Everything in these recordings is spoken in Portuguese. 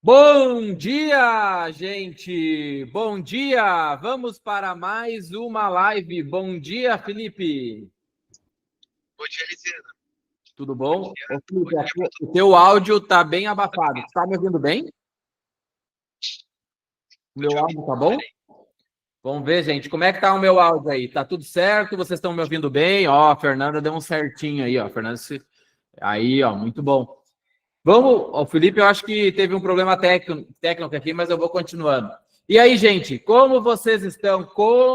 Bom dia, gente! Bom dia! Vamos para mais uma live. Bom dia, Felipe! Bom dia, Lisina. Tudo bom? Ô, Felipe, o teu áudio está bem abafado. Você está me ouvindo bem? O meu áudio tá bom? Vamos ver, gente. Como é que tá o meu áudio aí? Tá tudo certo? Vocês estão me ouvindo bem? Ó, a Fernanda deu um certinho aí, ó. Aí, ó, muito bom. Vamos, o Felipe, eu acho que teve um problema técnico aqui, mas eu vou continuando. E aí, gente, como vocês estão?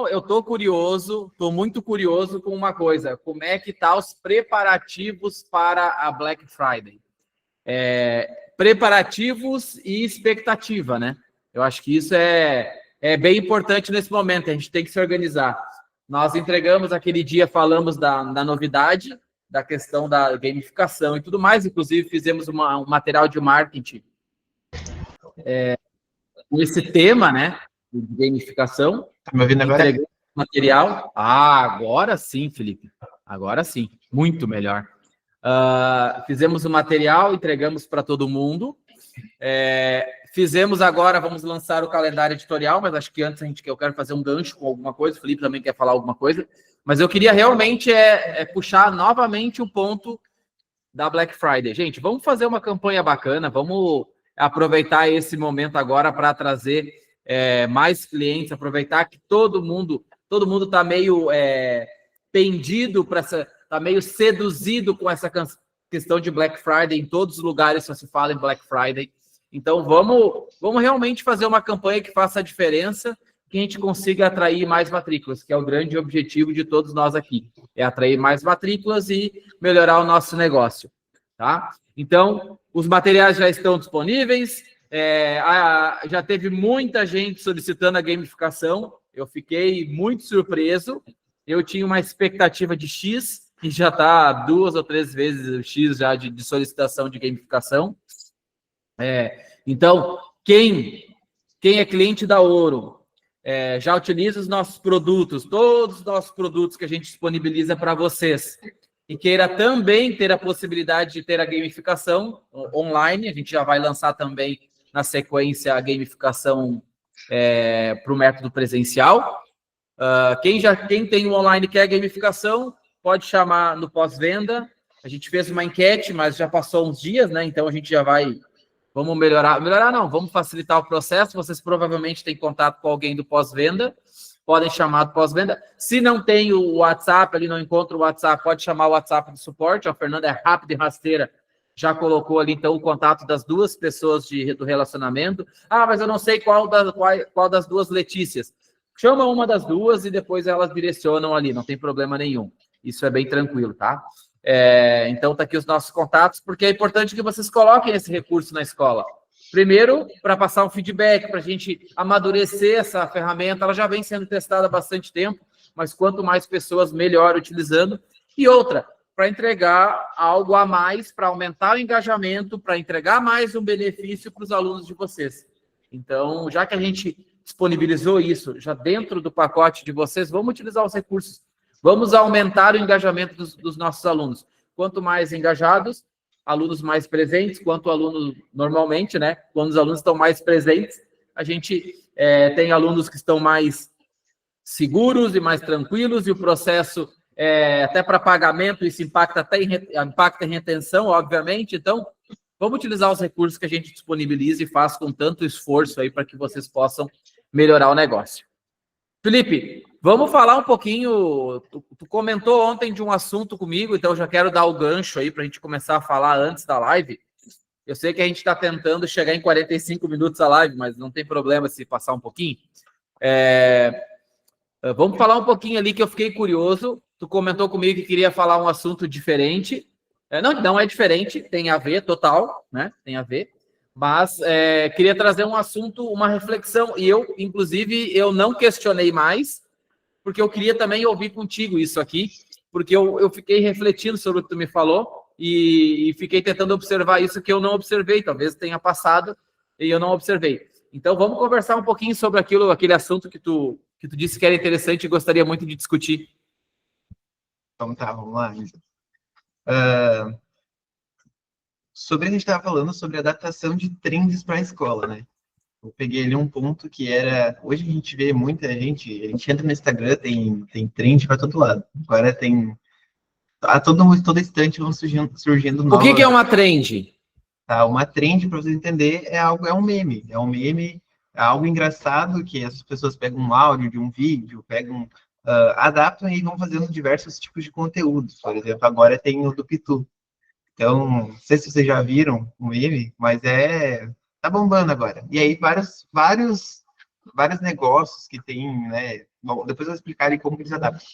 Eu estou curioso, estou muito curioso com uma coisa. Como é que tá os preparativos para a Black Friday? Preparativos e expectativa, né? Eu acho que isso é bem importante nesse momento, a gente tem que se organizar. Nós entregamos aquele dia, falamos da novidade, da questão da gamificação e tudo mais, inclusive fizemos um material de marketing com esse tema, né, de gamificação. Tá me ouvindo agora? Entregamos material. Agora sim, Felipe. Agora sim, muito melhor. Fizemos o material, entregamos para todo mundo. Fizemos agora, vamos lançar o calendário editorial, mas acho que antes eu quero fazer um gancho com alguma coisa, o Felipe também quer falar alguma coisa, mas eu queria realmente puxar novamente o ponto da Black Friday. Gente, vamos fazer uma campanha bacana, vamos aproveitar esse momento agora para trazer mais clientes, aproveitar que todo mundo está meio pendido para essa, está meio seduzido com essa questão de Black Friday, em todos os lugares só se fala em Black Friday. Então, vamos realmente fazer uma campanha que faça a diferença, que a gente consiga atrair mais matrículas, que é o grande objetivo de todos nós aqui, é atrair mais matrículas e melhorar o nosso negócio, tá? Então, os materiais já estão disponíveis, já teve muita gente solicitando a gamificação, eu fiquei muito surpreso, eu tinha uma expectativa de X, e já está 2 ou 3 vezes o X já de solicitação de gamificação. Então, quem é cliente da Ouro, já utiliza os nossos produtos, todos os nossos produtos que a gente disponibiliza para vocês, e queira também ter a possibilidade de ter a gamificação online, a gente já vai lançar também na sequência a gamificação para o método presencial. Quem tem o online e quer a gamificação, pode chamar no pós-venda. A gente fez uma enquete, mas já passou uns dias, né? Então a gente já vai... Vamos melhorar não, vamos facilitar o processo. Vocês provavelmente têm contato com alguém do pós-venda, podem chamar do pós-venda. Se não tem o WhatsApp, ali não encontra o WhatsApp, pode chamar o WhatsApp do suporte. A Fernanda é rápida e rasteira, já colocou ali então o contato das duas pessoas do relacionamento. Mas eu não sei qual das duas Letícias. Chama uma das duas e depois elas direcionam ali, não tem problema nenhum. Isso é bem tranquilo, tá? Então, tá aqui os nossos contatos, porque é importante que vocês coloquem esse recurso na escola. Primeiro, para passar um feedback, para a gente amadurecer essa ferramenta. Ela já vem sendo testada há bastante tempo, mas quanto mais pessoas, melhor utilizando. E outra, para entregar algo a mais, para aumentar o engajamento, para entregar mais um benefício para os alunos de vocês. Então, já que a gente disponibilizou isso já dentro do pacote de vocês, vamos utilizar os recursos. Vamos aumentar o engajamento dos nossos alunos. Quanto mais engajados, alunos mais presentes, quanto alunos normalmente, né? Quando os alunos estão mais presentes, a gente tem alunos que estão mais seguros e mais tranquilos, e o processo, até para pagamento, isso impacta em retenção, obviamente. Então, vamos utilizar os recursos que a gente disponibiliza e faz com tanto esforço aí para que vocês possam melhorar o negócio. Felipe, vamos falar um pouquinho, tu comentou ontem de um assunto comigo, então eu já quero dar o gancho aí para a gente começar a falar antes da live. Eu sei que a gente está tentando chegar em 45 minutos a live, mas não tem problema se passar um pouquinho. Vamos falar um pouquinho ali que eu fiquei curioso, tu comentou comigo que queria falar um assunto diferente. Não é diferente, tem a ver, total, né? Tem a ver. Mas queria trazer um assunto, uma reflexão, e eu, inclusive, eu não questionei mais, porque eu queria também ouvir contigo isso aqui, porque eu fiquei refletindo sobre o que tu me falou, e fiquei tentando observar isso que eu não observei, talvez tenha passado, e eu não observei. Então, vamos conversar um pouquinho sobre aquele assunto que tu disse que era interessante e gostaria muito de discutir. Então tá, vamos lá. sobre a gente estava falando sobre adaptação de trends para a escola, né? Eu peguei ali um ponto que era, hoje a gente vê muita gente, a gente entra no Instagram, tem trend para todo lado. Agora tem, a todo instante vão surgindo O que é novas, uma trend? tá? Uma trend, para você entender, é um meme, é algo engraçado que as pessoas pegam um áudio de um vídeo, pegam, adaptam e vão fazendo diversos tipos de conteúdos. Por exemplo, agora tem o do Pitu. Então, não sei se vocês já viram o meme, mas tá bombando agora. E aí vários negócios que tem, né? Bom, depois eu vou explicar ali como que eles adaptam.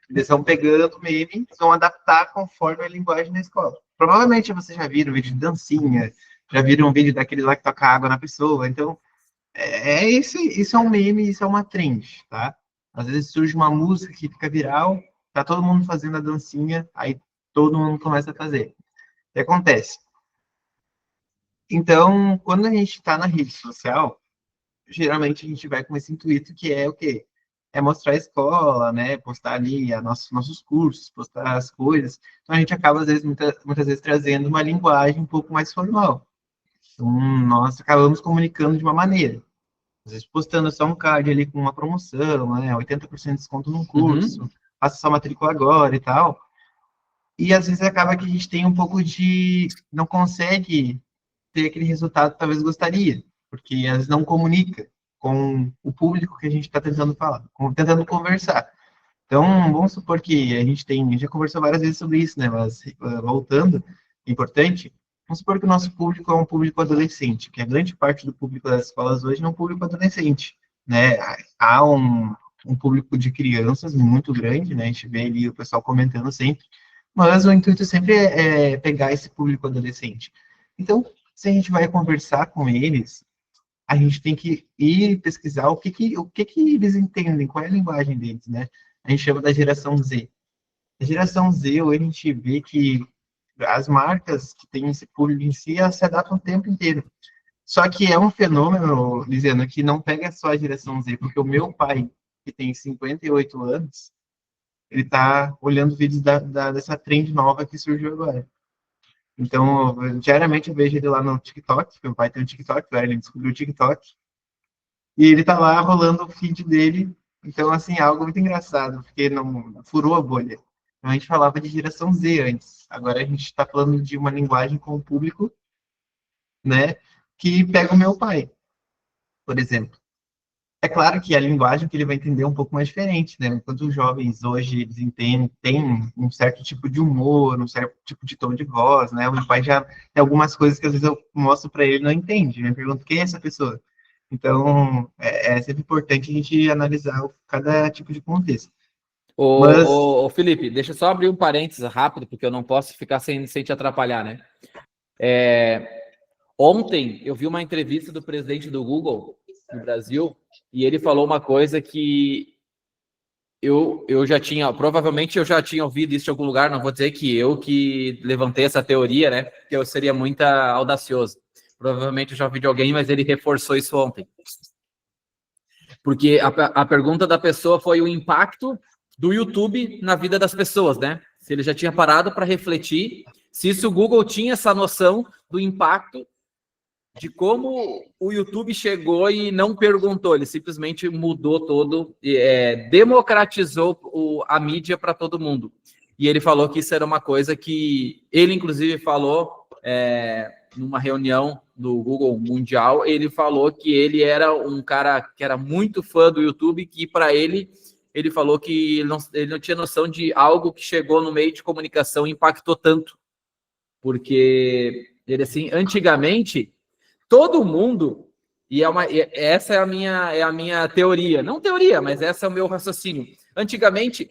Eles estão pegando o meme e vão adaptar conforme a linguagem da escola. Provavelmente vocês já viram vídeo de dancinha, já viram um vídeo daquele lá que toca água na pessoa. Então, isso é um meme, isso é uma trend, tá? Às vezes surge uma música que fica viral, tá todo mundo fazendo a dancinha, aí todo mundo começa a fazer. O que acontece? Então, quando a gente está na rede social, geralmente a gente vai com esse intuito que é o quê? É mostrar a escola, né? Postar ali nossos cursos, postar as coisas. Então, a gente acaba, às vezes, muitas vezes, trazendo uma linguagem um pouco mais formal. Então, nós acabamos comunicando de uma maneira. Às vezes, postando só um card ali com uma promoção, né? 80% de desconto num curso, faça sua matrícula agora e tal. E, às vezes, acaba que a gente tem um pouco de... não consegue ter aquele resultado que talvez gostaria, porque às vezes não comunica com o público que a gente está tentando falar, tentando conversar. Então, vamos supor que a gente já conversou várias vezes sobre isso, né? Mas voltando, importante, vamos supor que o nosso público é um público adolescente, que a grande parte do público das escolas hoje é um público adolescente, né? Há um público de crianças muito grande, né? A gente vê ali o pessoal comentando sempre, mas o intuito sempre é pegar esse público adolescente. Então, se a gente vai conversar com eles, a gente tem que ir pesquisar o que eles entendem, qual é a linguagem deles, né? A gente chama da geração Z. A geração Z, hoje a gente vê que as marcas que têm esse público em si, elas se adaptam o tempo inteiro. Só que é um fenômeno, dizendo que não pega só a geração Z, porque o meu pai, que tem 58 anos, ele está olhando vídeos dessa trend nova que surgiu agora. Então, diariamente eu vejo ele lá no TikTok, meu pai tem um TikTok, ele descobriu o TikTok, e ele tá lá rolando o feed dele. Então, assim, é algo muito engraçado, porque não furou a bolha. Então, a gente falava de geração Z antes, agora a gente está falando de uma linguagem com o público, né, que pega o meu pai, por exemplo. É claro que a linguagem que ele vai entender é um pouco mais diferente, né? Enquanto os jovens hoje eles entendem, têm um certo tipo de humor, um certo tipo de tom de voz, né? O meu pai já tem algumas coisas que às vezes eu mostro para ele e não entende. Eu pergunto quem é essa pessoa. Então é sempre importante a gente analisar cada tipo de contexto. Mas Ô, Felipe, deixa eu só abrir um parênteses rápido, porque eu não posso ficar sem te atrapalhar, né? Ontem eu vi uma entrevista do presidente do Google no Brasil e ele falou uma coisa que eu já tinha, provavelmente eu já tinha ouvido isso de algum lugar, não vou dizer que eu que levantei essa teoria, né? Que eu seria muito audacioso. Provavelmente eu já ouvi de alguém, mas ele reforçou isso ontem. Porque a pergunta da pessoa foi o impacto do YouTube na vida das pessoas, né? Se ele já tinha parado para refletir se o Google tinha essa noção do impacto de como o YouTube chegou e não perguntou, ele simplesmente mudou todo, democratizou a mídia para todo mundo. E ele falou que isso era uma coisa que ele, inclusive, falou numa reunião do Google Mundial, ele falou que ele era um cara que era muito fã do YouTube, que para ele falou que ele não tinha noção de algo que chegou no meio de comunicação e impactou tanto. Porque ele, assim, antigamente, todo mundo, essa é a minha teoria, não teoria, mas esse é o meu raciocínio. Antigamente,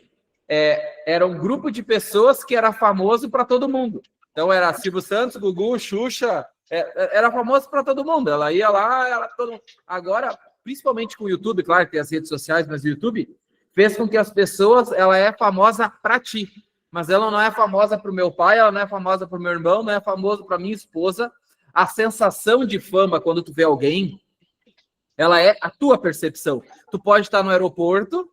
era um grupo de pessoas que era famoso para todo mundo. Então era Silvio Santos, Gugu, Xuxa, era famoso para todo mundo. Ela ia lá, agora, principalmente com o YouTube, claro que tem as redes sociais, mas o YouTube fez com que as pessoas, ela é famosa para ti, mas ela não é famosa para o meu pai, ela não é famosa para o meu irmão, não é famosa para minha esposa. A sensação de fama quando tu vê alguém, ela é a tua percepção. Tu pode estar no aeroporto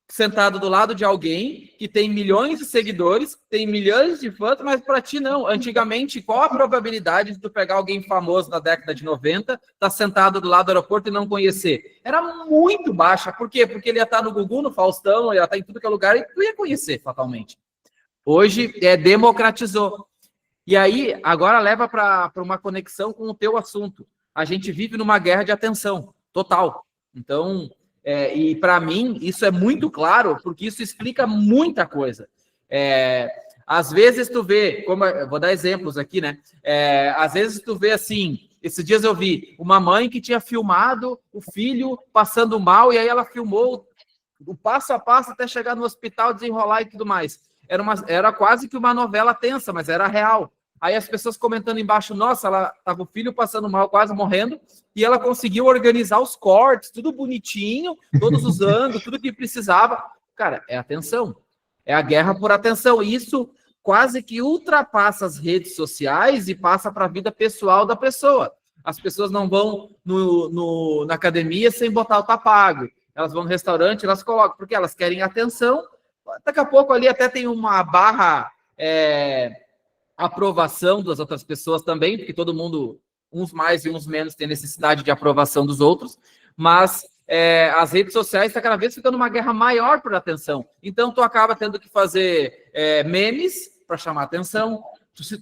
sentado do lado de alguém que tem milhões de seguidores, tem milhões de fãs, mas para ti não. Antigamente, qual a probabilidade de tu pegar alguém famoso na década de 90, tá sentado do lado do aeroporto e não conhecer? Era muito baixa. Por quê? Porque ele ia estar no Gugu, no Faustão, ia estar em tudo que é lugar e tu ia conhecer fatalmente. Hoje, democratizou. E aí, agora leva para uma conexão com o teu assunto. A gente vive numa guerra de atenção, total. Então, e para mim, isso é muito claro, porque isso explica muita coisa. Às vezes tu vê, vou dar exemplos aqui, né? Às vezes tu vê assim, esses dias eu vi uma mãe que tinha filmado o filho passando mal, e aí ela filmou o passo a passo até chegar no hospital, desenrolar e tudo mais. Era quase que uma novela tensa, mas era real. Aí as pessoas comentando embaixo, nossa, ela tava o filho passando mal, quase morrendo, e ela conseguiu organizar os cortes, tudo bonitinho, todos os ângulos, tudo que precisava. Cara, é atenção. É a guerra por atenção. E isso quase que ultrapassa as redes sociais e passa para a vida pessoal da pessoa. As pessoas não vão na academia sem botar o tá pago. Elas vão no restaurante, elas colocam, porque elas querem atenção. Daqui a pouco ali até tem uma barra... aprovação das outras pessoas também, porque todo mundo, uns mais e uns menos, tem necessidade de aprovação dos outros, mas as redes sociais estão cada vez ficando uma guerra maior por atenção. Então, tu acaba tendo que fazer memes para chamar atenção,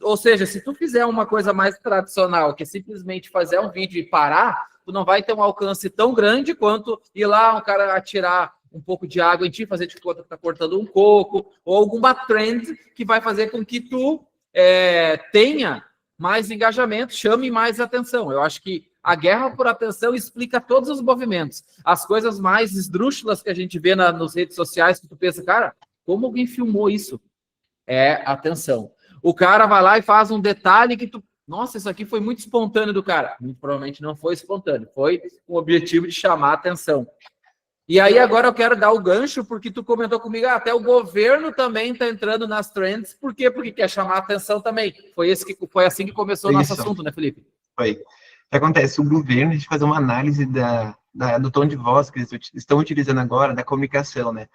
ou seja, se tu fizer uma coisa mais tradicional, que é simplesmente fazer um vídeo e parar, tu não vai ter um alcance tão grande quanto ir lá, um cara atirar um pouco de água em ti, fazer de conta que tá cortando um coco, ou alguma trend que vai fazer com que tu tenha mais engajamento, chame mais atenção. Eu acho que a guerra por atenção explica todos os movimentos. As coisas mais esdrúxulas que a gente vê nas redes sociais, que tu pensa, cara, como alguém filmou isso? É atenção. O cara vai lá e faz um detalhe que tu... Nossa, isso aqui foi muito espontâneo do cara. Muito provavelmente não foi espontâneo. Foi com o objetivo de chamar a atenção. E aí agora eu quero dar o gancho, porque tu comentou comigo, até o governo também está entrando nas trends. Por quê? Porque quer chamar a atenção também. Foi assim que começou o nosso assunto, né, Felipe? Foi. O que acontece? O governo, a gente faz uma análise do tom de voz que eles estão utilizando agora, da comunicação, né?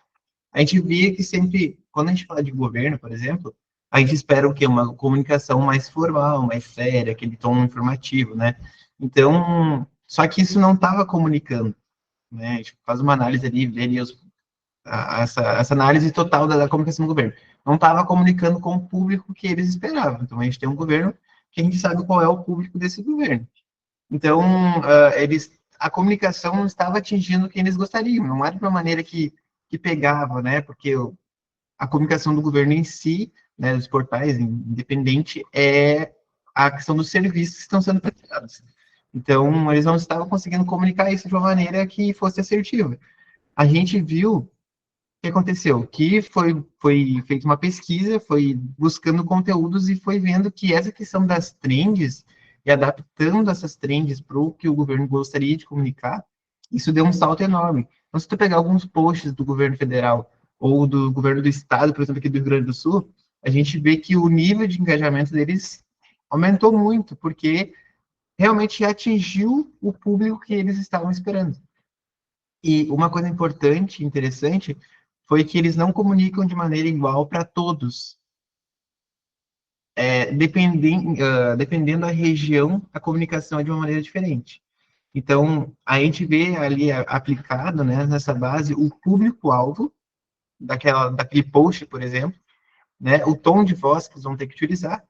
A gente via que sempre, quando a gente fala de governo, por exemplo, a gente espera o quê? Uma comunicação mais formal, mais séria, aquele tom informativo, né? Então, só que isso não estava comunicando, né? A gente faz uma análise ali, vê ali essa análise total da comunicação do governo. Não estava comunicando com o público que eles esperavam. Então, a gente tem um governo que a gente sabe qual é o público desse governo. Então, a comunicação não estava atingindo quem eles gostariam, não era de uma maneira que pegava, né? Porque a comunicação do governo em si, né, dos portais, independente, é a questão dos serviços que estão sendo prestados. Então, eles não estavam conseguindo comunicar isso de uma maneira que fosse assertiva. A gente viu o que aconteceu, que foi feita uma pesquisa, foi buscando conteúdos e foi vendo que essa questão das trends e adaptando essas trends para o que o governo gostaria de comunicar, isso deu um salto enorme. Então, se tu pegar alguns posts do governo federal ou do governo do estado, por exemplo, aqui do Rio Grande do Sul, a gente vê que o nível de engajamento deles aumentou muito, porque realmente atingiu o público que eles estavam esperando. E uma coisa importante, interessante, foi que eles não comunicam de maneira igual para todos. Dependendo da região, a comunicação é de uma maneira diferente. Então, a gente vê ali aplicado, né, nessa base, o público-alvo daquele post, por exemplo, né, o tom de voz que eles vão ter que utilizar,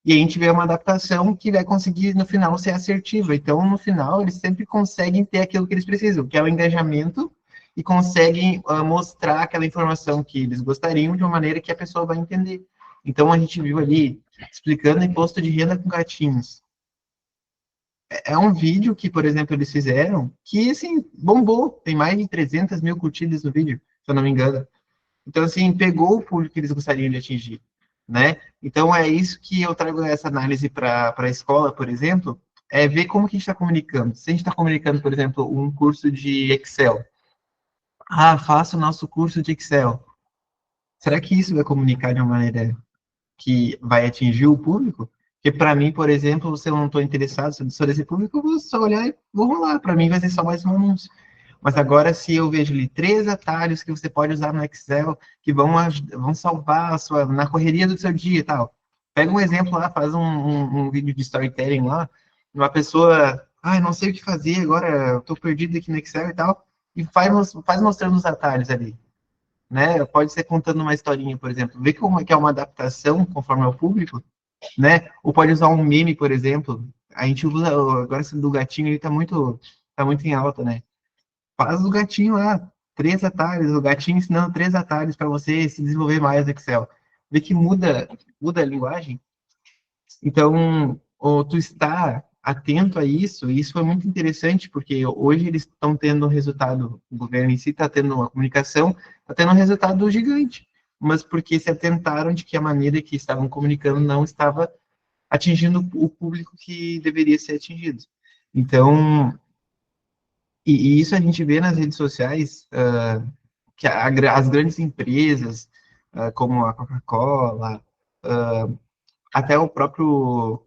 e a gente vê uma adaptação que vai conseguir, no final, ser assertiva. Então, no final, eles sempre conseguem ter aquilo que eles precisam, que é o engajamento, e conseguem mostrar aquela informação que eles gostariam de uma maneira que a pessoa vai entender. Então, a gente viu ali, explicando imposto de renda com gatinhos. É um vídeo que, por exemplo, eles fizeram, que, assim, bombou. Tem mais de 300 mil curtidas no vídeo, se eu não me engano. Então, assim, pegou o público que eles gostariam de atingir, né? Então, é isso que eu trago essa análise para a escola, por exemplo, é ver como que a gente está comunicando. Se a gente está comunicando, por exemplo, um curso de Excel. Ah, faça o nosso curso de Excel. Será que isso vai comunicar de uma maneira que vai atingir o público? Porque para mim, por exemplo, se eu não estou interessado, se eu sou desse público, eu vou só olhar e vou rolar. Para mim vai ser só mais um anúncio. Mas agora, se eu vejo ali 3 atalhos que você pode usar no Excel, que vão salvar na correria do seu dia e tal. Pega um exemplo lá, faz um vídeo de storytelling lá, uma pessoa, não sei o que fazer, agora eu tô perdido aqui no Excel e tal, e faz mostrando os atalhos ali, né? Pode ser contando uma historinha, por exemplo, vê como é que é uma adaptação conforme é o público, né? Ou pode usar um meme, por exemplo, a gente usa, agora esse do gatinho, ele tá muito em alta, né? Faz o gatinho lá, 3 atalhos, o gatinho ensinando 3 atalhos para você se desenvolver mais no Excel. Vê que muda a linguagem. Então, tu está atento a isso, e isso foi muito interessante, porque hoje eles estão tendo um resultado, o governo em si está tendo uma comunicação, está tendo um resultado gigante, mas porque se atentaram de que a maneira que estavam comunicando não estava atingindo o público que deveria ser atingido. Então, e isso a gente vê nas redes sociais, que as grandes empresas, como a Coca-Cola, até o próprio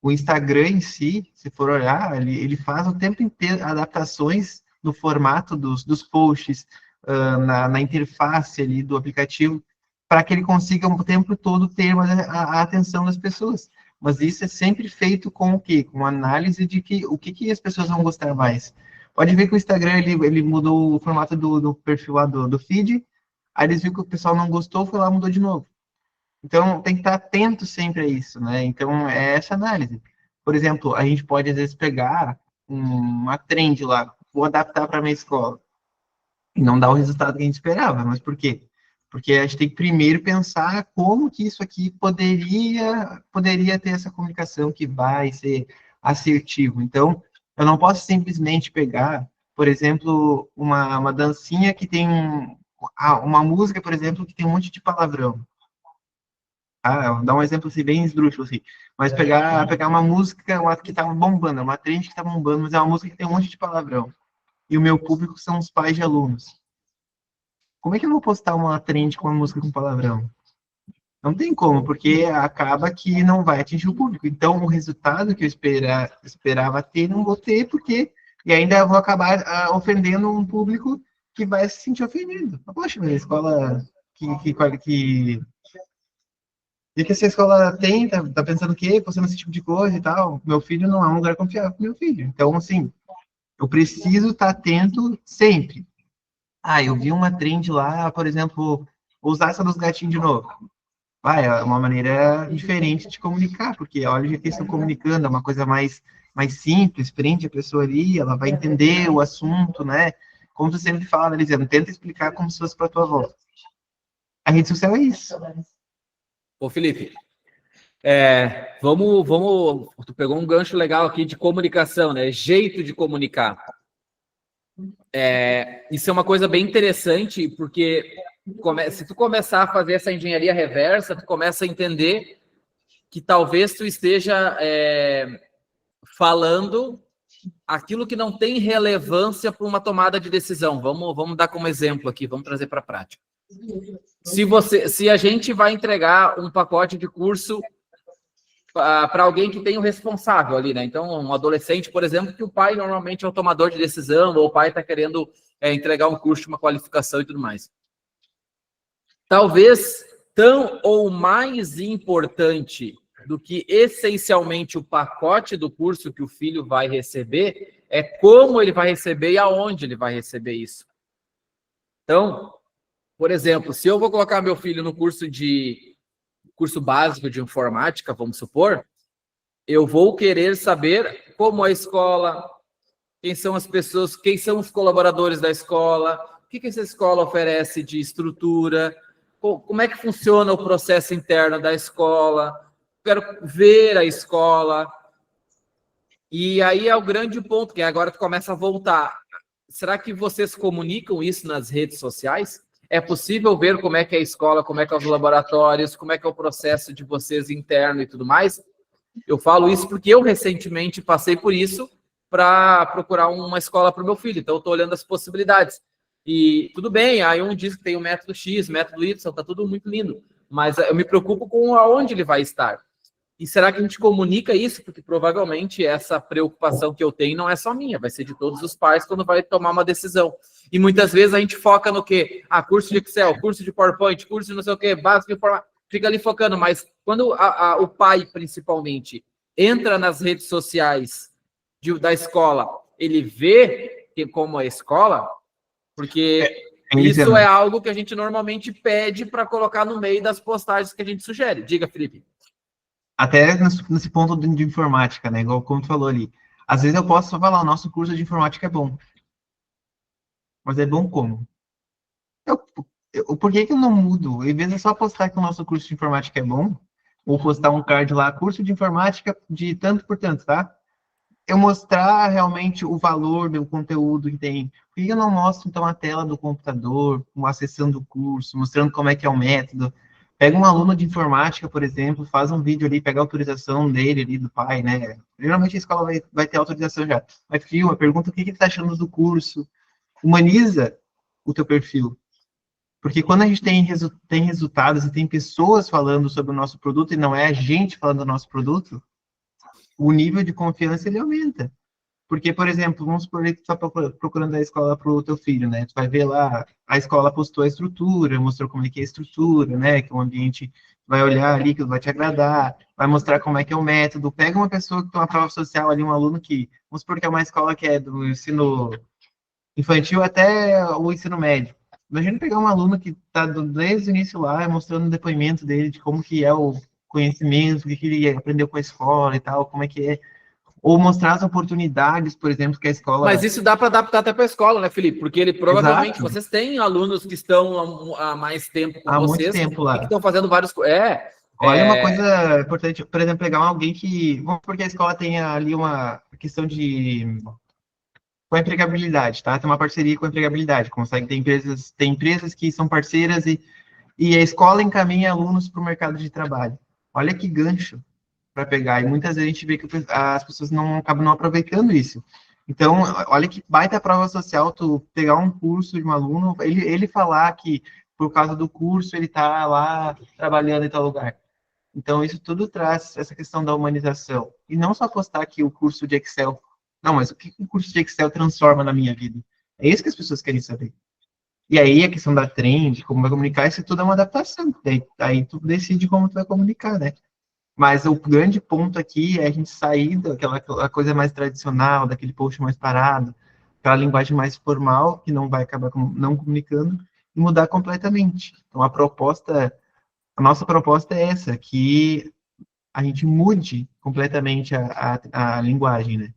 o Instagram em si, se for olhar, ele faz o tempo inteiro adaptações no formato dos posts, na interface ali do aplicativo, para que ele consiga o tempo todo ter a atenção das pessoas. Mas isso é sempre feito com o quê? Com análise de o que as pessoas vão gostar mais. Pode ver que o Instagram ele mudou o formato do perfil lá do feed, aí eles viram que o pessoal não gostou, foi lá e mudou de novo. Então, tem que estar atento sempre a isso, né? Então, é essa análise. Por exemplo, a gente pode, às vezes, pegar uma trend lá, vou adaptar para a minha escola, e não dar o resultado que a gente esperava. Mas por quê? Porque a gente tem que primeiro pensar como que isso aqui poderia ter essa comunicação que vai ser assertivo. Então, eu não posso simplesmente pegar, por exemplo, uma dancinha que tem uma música, por exemplo, que tem um monte de palavrão. Vou dar um exemplo assim, bem esdrúxulo, assim. Mas pegar uma música que tá bombando, uma trend que tá bombando, mas é uma música que tem um monte de palavrão. E o meu público são os pais de alunos. Como é que eu vou postar uma trend com uma música com palavrão? Não tem como, porque acaba que não vai atingir o público. Então, o resultado que eu esperava ter, não vou ter, porque... E ainda vou acabar ofendendo um público que vai se sentir ofendido. Poxa, minha escola e que essa escola tem, tá pensando o quê? Postando esse tipo de coisa e tal. Meu filho não é um lugar confiável pro meu filho. Então, assim, eu preciso estar atento sempre. Eu vi uma trend lá, por exemplo, usar essa dos gatinhos de novo. É uma maneira diferente de comunicar, porque olha o jeito que eles estão comunicando, é uma coisa mais simples, prende a pessoa ali, ela vai entender o assunto, né? Como tu sempre fala, Elisiano, tenta explicar como se fosse para tua avó. A rede social é isso. Ô, Felipe, tu pegou um gancho legal aqui de comunicação, né? Jeito de comunicar. Isso é uma coisa bem interessante, porque se tu começar a fazer essa engenharia reversa, tu começa a entender que talvez tu esteja falando aquilo que não tem relevância para uma tomada de decisão. Vamos dar como exemplo aqui, vamos trazer para a prática. Se a gente vai entregar um pacote de curso para alguém que tem o responsável ali, né? Então, um adolescente, por exemplo, que o pai normalmente é o tomador de decisão, ou o pai está querendo entregar um curso, uma qualificação e tudo mais. Talvez tão ou mais importante do que essencialmente o pacote do curso que o filho vai receber é como ele vai receber e aonde ele vai receber isso. Então, por exemplo, se eu vou colocar meu filho no curso básico de informática, vamos supor, eu vou querer saber como a escola, quem são as pessoas, quem são os colaboradores da escola, o que essa escola oferece de estrutura, como é que funciona o processo interno da escola, quero ver a escola. E aí é o grande ponto, que agora tu começa a voltar. Será que vocês comunicam isso nas redes sociais? É possível ver como é que é a escola, como é que é os laboratórios, como é que é o processo de vocês interno e tudo mais? Eu falo isso porque eu recentemente passei por isso para procurar uma escola para o meu filho. Então, eu estou olhando as possibilidades. E tudo bem, aí um diz que tem o método X, método Y, está tudo muito lindo. Mas eu me preocupo com aonde ele vai estar. E será que a gente comunica isso? Porque provavelmente essa preocupação que eu tenho não é só minha, vai ser de todos os pais quando vai tomar uma decisão. E muitas vezes a gente foca no quê? Curso de Excel, curso de PowerPoint, curso de não sei o quê, básico de informática, fica ali focando. Mas quando o pai, principalmente, entra nas redes sociais da escola, ele vê como é a escola, porque isso é algo que a gente normalmente pede para colocar no meio das postagens que a gente sugere. Diga, Felipe. Até nesse ponto de informática, né? Igual como tu falou ali. Às vezes eu posso só falar, o nosso curso de informática é bom. Mas é bom como? Por que que eu não mudo? Em vez de só postar que o nosso curso de informática é bom, ou postar um card lá, curso de informática de tanto por tanto, tá? Eu mostrar realmente o valor do conteúdo que tem. Por que eu não mostro, então, a tela do computador, acessando o curso, mostrando como é que é o método? Pega um aluno de informática, por exemplo, faz um vídeo ali, pega a autorização dele ali, do pai, né? Geralmente a escola vai ter autorização já. Mas filma, pergunta o que ele está achando do curso. Humaniza o teu perfil. Porque quando a gente tem resultados e tem pessoas falando sobre o nosso produto e não é a gente falando do nosso produto, o nível de confiança ele aumenta. Porque, por exemplo, vamos supor que tu está procurando a escola para o teu filho, né? Tu vai ver lá, a escola postou a estrutura, mostrou como é que é a estrutura, né? Que o ambiente vai olhar ali, que vai te agradar, vai mostrar como é que é o método. Pega uma pessoa que tem uma prova social ali, um aluno que, vamos supor que é uma escola que é do ensino infantil até o ensino médio. Imagina pegar um aluno que está desde o início lá, mostrando o depoimento dele de como que é o conhecimento, o que ele aprendeu com a escola e tal, como é que é. Ou mostrar as oportunidades, por exemplo, que a escola... Mas isso dá para adaptar até para a escola, né, Felipe? Porque ele provavelmente, Exato. vocês têm alunos que estão há mais tempo com Há vocês muito tempo lá. e que estão fazendo vários... Olha, uma coisa importante, por exemplo, pegar alguém que... Vamos porque a escola tem ali uma questão de... com a empregabilidade, tá? Tem uma parceria com a empregabilidade. Consegue ter tem empresas que são parceiras e a escola encaminha alunos para o mercado de trabalho. Olha que gancho para pegar. E muitas vezes a gente vê que as pessoas não acabam não aproveitando isso. Então, olha que baita prova social, tu pegar um curso de um aluno, ele falar que por causa do curso ele está lá trabalhando em tal lugar. Então, isso tudo traz essa questão da humanização. E não só postar aqui o curso de Excel. Não, mas o que o curso de Excel transforma na minha vida? É isso que as pessoas querem saber. E aí, a questão da trend, como vai comunicar, isso tudo é uma adaptação. Aí tu decide como tu vai comunicar, né? Mas o grande ponto aqui é a gente sair daquela coisa mais tradicional, daquele post mais parado, aquela linguagem mais formal, que não vai acabar não comunicando, e mudar completamente. Então, a nossa proposta é essa, que a gente mude completamente a linguagem, né?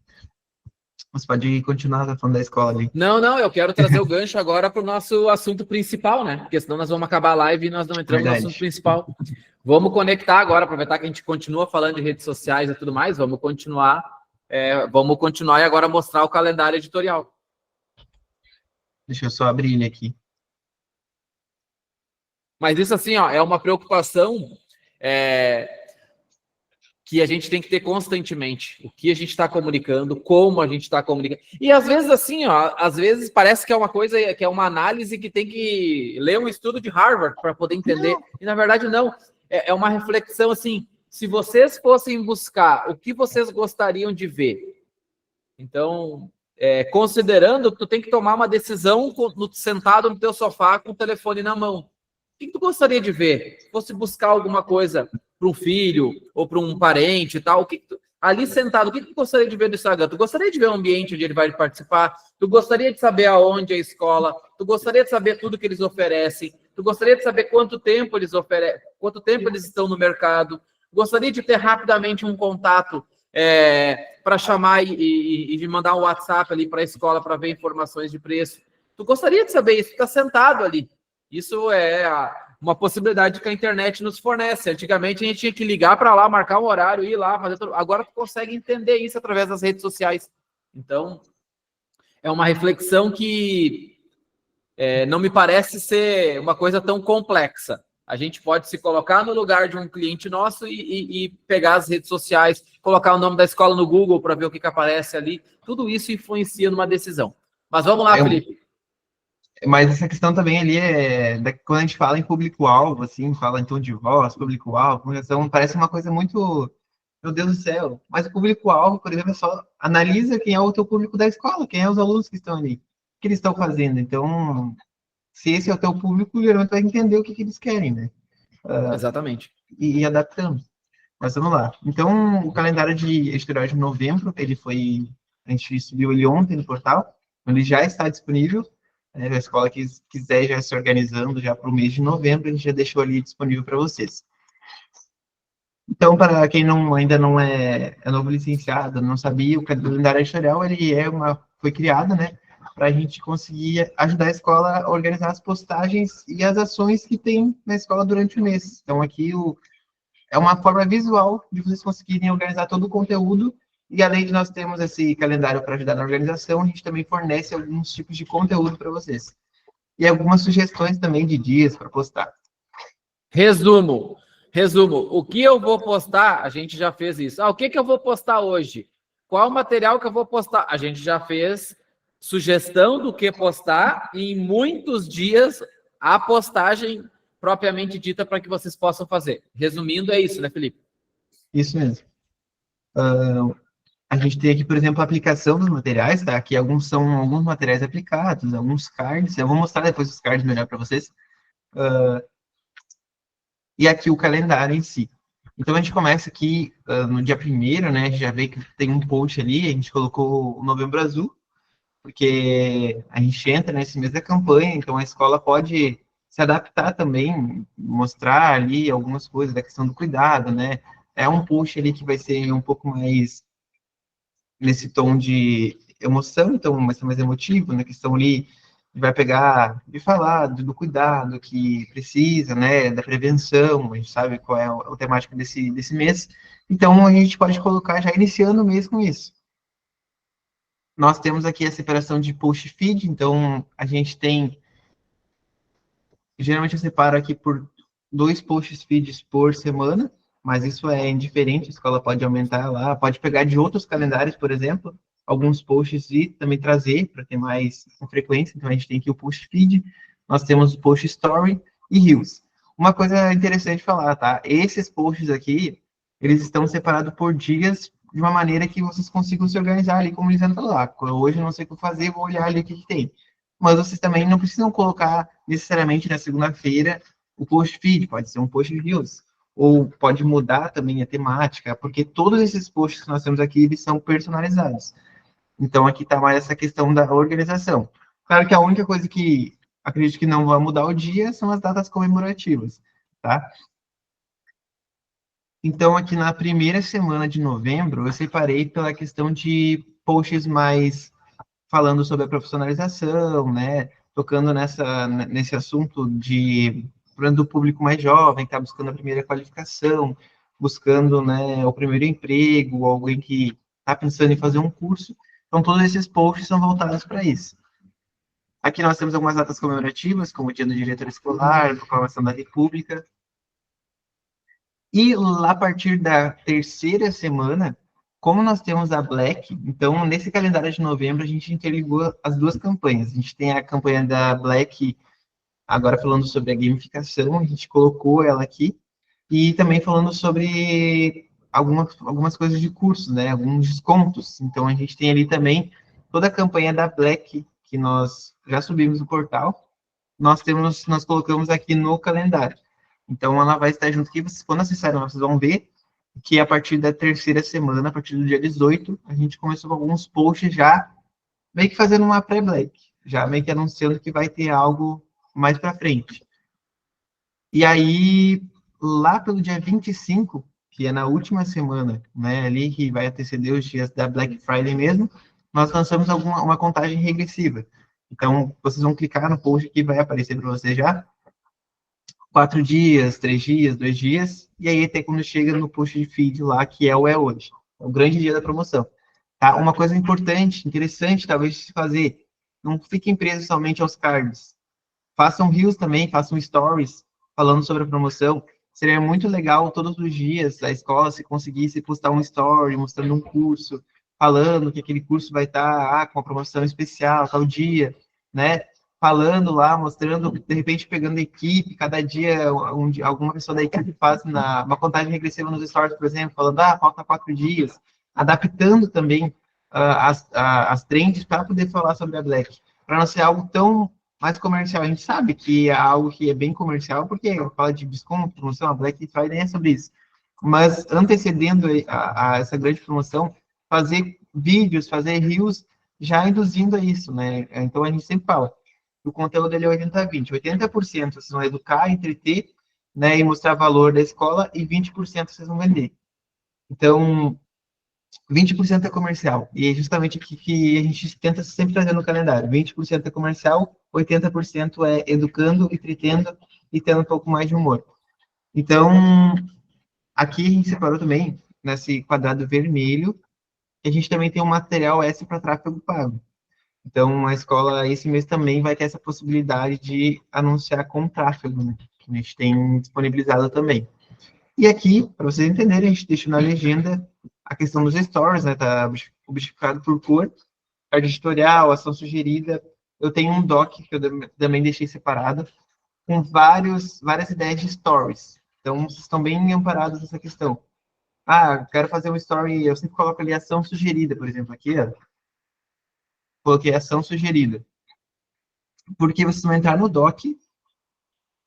Você pode continuar falando da escola ali. Não, eu quero trazer o gancho agora para o nosso assunto principal, né? Porque senão nós vamos acabar a live e nós não entramos no assunto principal. Vamos conectar agora, aproveitar que a gente continua falando de redes sociais e tudo mais, vamos continuar e agora mostrar o calendário editorial. Deixa eu só abrir ele aqui. Mas isso, assim, ó, é uma preocupação que a gente tem que ter constantemente. O que a gente está comunicando, como a gente está comunicando. E às vezes, assim, ó, às vezes parece que é uma coisa, que é uma análise que tem que ler um estudo de Harvard para poder entender. E na verdade, não. É uma reflexão, assim, se vocês fossem buscar o que vocês gostariam de ver. Então, considerando que tu tem que tomar uma decisão sentado no teu sofá com o telefone na mão. O que tu gostaria de ver? Se fosse buscar alguma coisa para um filho ou para um parente e tal, ali sentado, o que tu gostaria de ver no Instagram? Tu gostaria de ver o ambiente onde ele vai participar? Tu gostaria de saber aonde é a escola? Tu gostaria de saber tudo que eles oferecem? Tu gostaria de saber quanto tempo eles oferecem, quanto tempo eles estão no mercado? Gostaria de ter rapidamente um contato para chamar e mandar um WhatsApp ali para a escola para ver informações de preço? Tu gostaria de saber isso? Tu está sentado ali. Isso é uma possibilidade que a internet nos fornece. Antigamente a gente tinha que ligar para lá, marcar um horário, ir lá, fazer tudo. Agora tu consegue entender isso através das redes sociais. Então, é uma reflexão que não me parece ser uma coisa tão complexa. A gente pode se colocar no lugar de um cliente nosso e pegar as redes sociais, colocar o nome da escola no Google para ver o que aparece ali. Tudo isso influencia numa decisão. Mas vamos lá, Felipe. Mas essa questão também ali quando a gente fala em público-alvo, assim, fala em tom de voz, público-alvo, comunicação, parece uma coisa muito meu Deus do céu, mas o público-alvo, por exemplo, é só analisa quem é o teu público da escola, quem é os alunos que estão ali, o que eles estão fazendo. Então, se esse é o teu público, geralmente vai entender o que eles querem, né? Exatamente. E adaptando. Mas vamos lá. Então, o calendário de editorial de novembro, a gente subiu ele ontem no portal, ele já está disponível. A escola que quiser já se organizando já para o mês de novembro, a gente já deixou ali disponível para vocês. Então, para quem ainda não é novo licenciado, não sabia, o calendário editorial foi criado, né, para a gente conseguir ajudar a escola a organizar as postagens e as ações que tem na escola durante o mês. Então, aqui é uma forma visual de vocês conseguirem organizar todo o conteúdo, e além de nós termos esse calendário para ajudar na organização, a gente também fornece alguns tipos de conteúdo para vocês. E algumas sugestões também de dias para postar. Resumo. O que eu vou postar? A gente já fez isso. O que eu vou postar hoje? Qual o material que eu vou postar? A gente já fez sugestão do que postar e em muitos dias a postagem propriamente dita para que vocês possam fazer. Resumindo, é isso, né, Felipe? Isso mesmo. A gente tem aqui, por exemplo, a aplicação dos materiais, tá? Aqui são alguns materiais aplicados, alguns cards. Eu vou mostrar depois os cards melhor para vocês. E aqui o calendário em si. Então, a gente começa aqui no dia 1º, né? A gente já vê que tem um post ali, a gente colocou o Novembro Azul, porque a gente entra nesse mês da campanha, então a escola pode se adaptar também, mostrar ali algumas coisas da questão do cuidado, né? É um post ali que vai ser um pouco mais nesse tom de emoção, então vai ser mais emotivo, na questão ali vai pegar e falar do cuidado que precisa, né, da prevenção, a gente sabe qual é a temática desse mês, então a gente pode colocar já iniciando o mês com isso. Nós temos aqui a separação de post feed, então a gente tem, geralmente eu separo aqui por 2 posts feeds por semana, mas isso é indiferente, a escola pode aumentar lá, pode pegar de outros calendários, por exemplo, alguns posts e também trazer para ter mais frequência. Então a gente tem aqui o post feed, nós temos o post story e reels. Uma coisa interessante falar, tá? Esses posts aqui, eles estão separados por dias de uma maneira que vocês consigam se organizar ali, como eles falou lá. Hoje eu não sei o que fazer, vou olhar ali o que tem. Mas vocês também não precisam colocar necessariamente na segunda-feira o post feed, pode ser um post reels, ou pode mudar também a temática, porque todos esses posts que nós temos aqui, eles são personalizados. Então, aqui está mais essa questão da organização. Claro que a única coisa que acredito que não vai mudar o dia são as datas comemorativas, tá? Então, aqui na primeira semana de novembro, eu separei pela questão de posts mais falando sobre a profissionalização, né? Tocando nesse assunto do público mais jovem, que está buscando a primeira qualificação, buscando, né, o primeiro emprego, alguém que está pensando em fazer um curso. Então, todos esses posts são voltados para isso. Aqui nós temos algumas datas comemorativas, como o Dia do Diretor Escolar, a Proclamação da República. E lá a partir da terceira semana, como nós temos a Black, então nesse calendário de novembro a gente interligou as duas campanhas. A gente tem a campanha da Black, agora falando sobre a gamificação, a gente colocou ela aqui, e também falando sobre algumas coisas de cursos, né, alguns descontos. Então a gente tem ali também toda a campanha da Black, que nós já subimos no portal, nós colocamos aqui no calendário. Então ela vai estar junto aqui, vocês, quando acessarem, vocês vão ver que a partir da terceira semana, a partir do dia 18, a gente começou com alguns posts já meio que fazendo uma pré-black, já meio que anunciando que vai ter algo mais para frente. E aí, lá pelo dia 25, que é na última semana, né, ali que vai anteceder os dias da Black Friday mesmo, nós lançamos uma contagem regressiva. Então, vocês vão clicar no post que vai aparecer para vocês já, 4 dias, 3 dias, 2 dias, e aí até quando chega no post de feed lá, que é hoje, é o grande dia da promoção. Tá? Uma coisa importante, interessante, talvez, de se fazer, não fiquem presos somente aos cards. Façam reels também, façam stories, falando sobre a promoção. Seria muito legal, todos os dias, a escola, se conseguisse postar um story, mostrando um curso, falando que aquele curso vai estar com uma promoção especial, tal dia, né? falando lá, mostrando, de repente pegando a equipe, cada dia alguma pessoa da equipe faz uma contagem regressiva nos stories, por exemplo, falando, falta 4 dias, adaptando também as trends para poder falar sobre a Black, para não ser algo tão mais comercial. A gente sabe que é algo que é bem comercial, porque fala de desconto, promoção, a Black Friday é sobre isso. Mas antecedendo a essa grande promoção, fazer vídeos, fazer reels, já induzindo a isso, né? Então a gente sempre fala, o conteúdo ele é 80-20. 80% vocês vão educar, entreter, né, e mostrar valor da escola, e 20% vocês vão vender. Então, 20% é comercial. E é justamente o que a gente tenta sempre trazer no calendário. 20% é comercial, 80% é educando, entretendo e tendo um pouco mais de humor. Então, aqui a gente separou também, nesse quadrado vermelho, que a gente também tem um material extra para tráfego pago. Então, a escola, esse mês também vai ter essa possibilidade de anunciar com tráfego, né? Que a gente tem disponibilizado também. E aqui, para vocês entenderem, a gente deixa na legenda a questão dos stories, né? Tá objetificado por cor, card editorial, ação sugerida. Eu tenho um doc que eu também deixei separado, com várias ideias de stories. Então, vocês estão bem amparados nessa questão. Quero fazer um story, eu sempre coloco ali ação sugerida, por exemplo, aqui, ó. Coloquei ação sugerida. Porque vocês vão entrar no doc,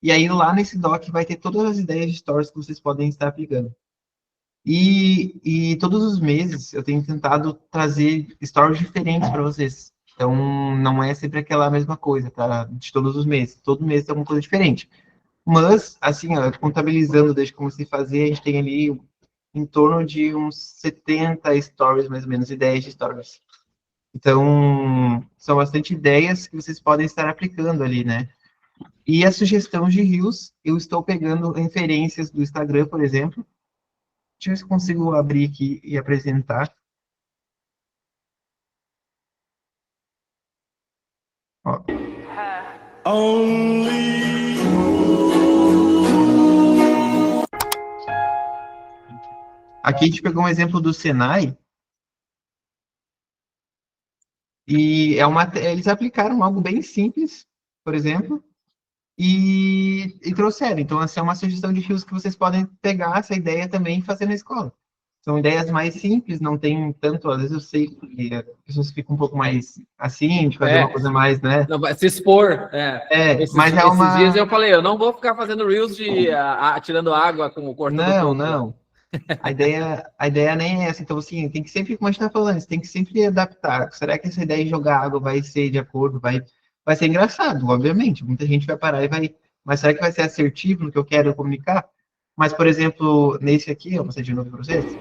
e aí lá nesse doc vai ter todas as ideias de stories que vocês podem estar aplicando. E todos os meses eu tenho tentado trazer stories diferentes para vocês. Então, não é sempre aquela mesma coisa, tá? De todos os meses. Todo mês tem alguma coisa diferente. Mas, assim, ó, contabilizando desde que comecei a fazer, a gente tem ali em torno de uns 70 stories, mais ou menos, ideias de stories. Então, são bastante ideias que vocês podem estar aplicando ali, né? E a sugestão de reels, eu estou pegando referências do Instagram, por exemplo. Deixa eu ver se eu consigo abrir aqui e apresentar. Ó. Aqui a gente pegou um exemplo do Senai, e eles aplicaram algo bem simples, por exemplo, e trouxeram. Então, essa é uma sugestão de reels que vocês podem pegar essa ideia também e fazer na escola. São ideias mais simples, não tem tanto, às vezes eu sei que as pessoas ficam um pouco mais assim, de fazer uma coisa mais, né? Não vai se expor. Mas é esses dias eu falei, eu não vou ficar fazendo reels de tirando água com cortando fogo. Não. A ideia nem é essa. Então, assim, tem que sempre, como a gente está falando, você tem que sempre adaptar. Será que essa ideia de jogar água vai ser de acordo? Vai ser engraçado, obviamente. Muita gente vai parar e vai. Mas será que vai ser assertivo no que eu quero comunicar? Mas, por exemplo, nesse aqui, eu vou mostrar de novo para vocês.